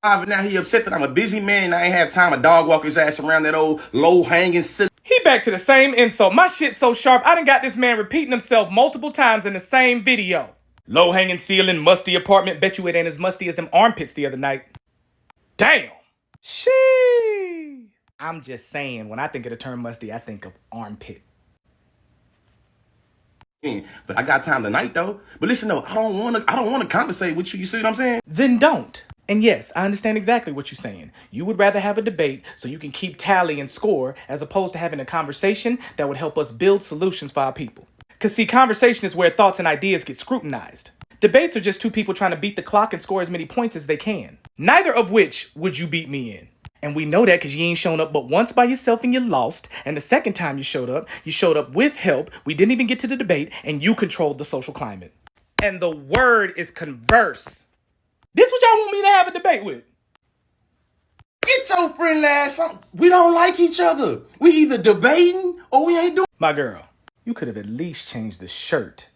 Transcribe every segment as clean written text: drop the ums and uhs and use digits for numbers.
Now he upset that I'm a busy man and I ain't have time to dog walk his ass around that old low-hanging silly. He back to the same insult. My shit's so sharp, I done got this man repeating himself multiple times in the same video. Low-hanging ceiling, musty apartment. Bet you it ain't as musty as them armpits the other night. Damn. Sheesh. I'm just saying, when I think of the term musty, I think of armpit. But I got time tonight though. But listen though, I don't want to conversate with you. You see what I'm saying? Then don't. And yes, I understand exactly what you're saying. You would rather have a debate so you can keep tally and score as opposed to having a conversation that would help us build solutions for our people. Because see, conversation is where thoughts and ideas get scrutinized. Debates are just two people trying to beat the clock and score as many points as they can. Neither of which would you beat me in. And we know that because you ain't shown up but once by yourself and you lost. And the second time you showed up with help. We didn't even get to the debate and you controlled the social climate. And the word is converse. This what y'all want me to have a debate with? Get your friend ass on. We don't like each other. We either debating or we ain't doing. My girl, you could have at least changed the shirt.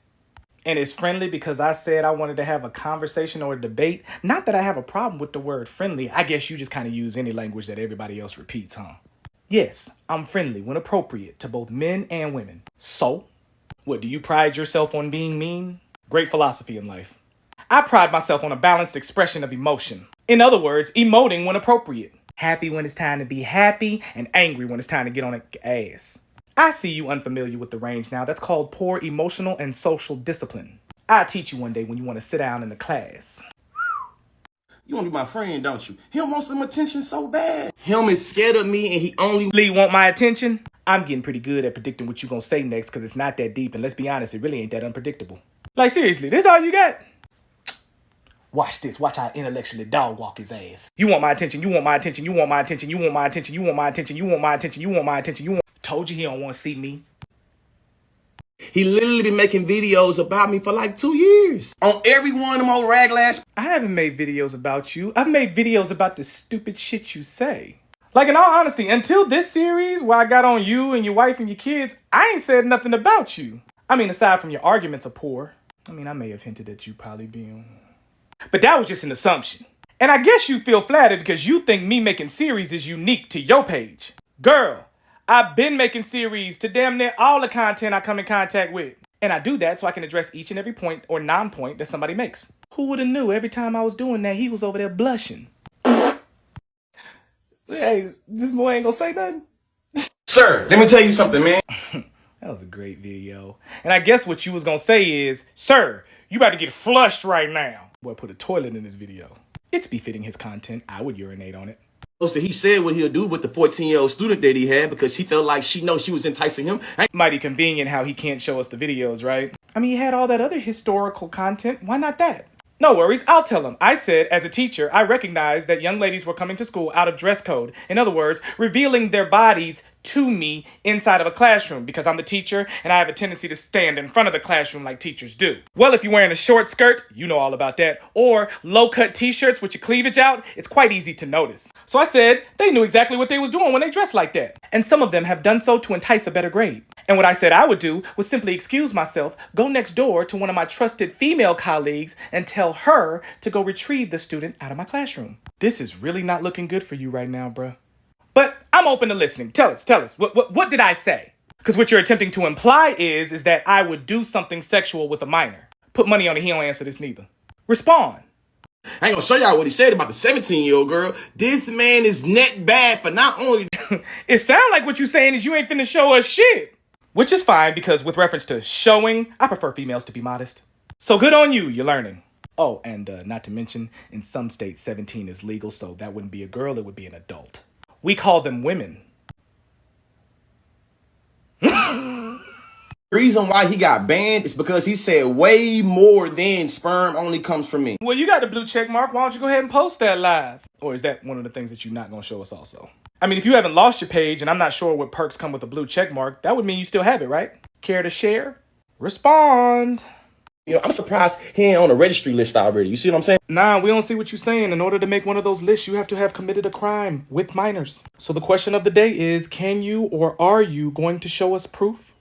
And it's friendly because I said I wanted to have a conversation or a debate. Not that I have a problem with the word friendly. I guess you just kind of use any language that everybody else repeats, huh? Yes, I'm friendly when appropriate to both men and women. So, what, do you pride yourself on being mean? Great philosophy in life. I pride myself on a balanced expression of emotion. In other words, emoting when appropriate. Happy when it's time to be happy and angry when it's time to get on the ass. I see you unfamiliar with the range now. That's called poor emotional and social discipline. I'll teach you one day when you want to sit down in the class. You want to be my friend, don't you? Him want some attention so bad. Him is scared of me and he only... Lee want my attention? I'm getting pretty good at predicting what you gonna say next because it's not that deep and let's be honest, it really ain't that unpredictable. Like seriously, this all you got? Watch this. Watch how I intellectually dog walk his ass. You want my attention. You want my attention. You want my attention. You want my attention. You want my attention. You want my attention. You want my attention. You want... Told you he don't want to see me. He literally been making videos about me for like 2 years. On every one of them old raglass. I haven't made videos about you. I've made videos about the stupid shit you say. Like in all honesty, until this series where I got on you and your wife and your kids, I ain't said nothing about you. I mean, aside from your arguments are poor. I mean, I may have hinted at you probably being... But that was just an assumption. And I guess you feel flattered because you think me making series is unique to your page. Girl, I've been making series to damn near all the content I come in contact with. And I do that so I can address each and every point or non-point that somebody makes. Who would have knew every time I was doing that, he was over there blushing. Hey, this boy ain't gonna say nothing. Sir, let me tell you something, man. That was a great video. And I guess what you was gonna say is, sir, you about to get flushed right now. Boy, put a toilet in his video. It's befitting his content. I would urinate on it. He said what he'll do with the 14-year-old student that he had because she felt like she was enticing him. Mighty convenient how he can't show us the videos, right? I mean, he had all that other historical content. Why not that? No worries, I'll tell him. I said, as a teacher, I recognized that young ladies were coming to school out of dress code. In other words, revealing their bodies to me inside of a classroom because I'm the teacher and I have a tendency to stand in front of the classroom like teachers do. Well, if you're wearing a short skirt, you know all about that, or low-cut t-shirts with your cleavage out, it's quite easy to notice. So I said they knew exactly what they was doing when they dressed like that. And some of them have done so to entice a better grade. And what I said I would do was simply excuse myself, go next door to one of my trusted female colleagues and tell her to go retrieve the student out of my classroom. This is really not looking good for you right now, bruh. But I'm open to listening. Tell us. What did I say? Because what you're attempting to imply is that I would do something sexual with a minor. Put money on it, he don't answer this neither. Respond. I ain't gonna show y'all what he said about the 17-year-old girl. This man is net bad for not only... It sound like what you saying is you ain't finna show us shit. Which is fine because with reference to showing, I prefer females to be modest. So good on you, you're learning. Oh, and not to mention, in some states 17 is legal, so that wouldn't be a girl, it would be an adult. We call them women. The reason why he got banned is because he said way more than sperm only comes from me. Well, you got the blue check mark. Why don't you go ahead and post that live? Or is that one of the things that you're not going to show us also? I mean, if you haven't lost your page and I'm not sure what perks come with a blue check mark, that would mean you still have it, right? Care to share? Respond. You know, I'm surprised he ain't on a registry list already. You see what I'm saying? Nah, we don't see what you're saying. In order to make one of those lists, you have to have committed a crime with minors. So the question of the day is, can you or are you going to show us proof?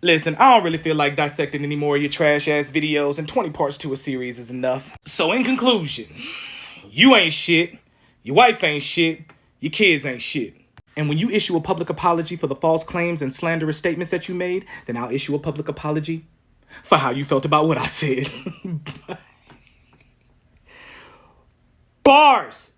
Listen, I don't really feel like dissecting any more of your trash-ass videos, and 20 parts to a series is enough. So in conclusion, You ain't shit. Your wife ain't shit. Your kids ain't shit. And when you issue a public apology for the false claims and slanderous statements that you made, then I'll issue a public apology for how you felt about what I said. Bars!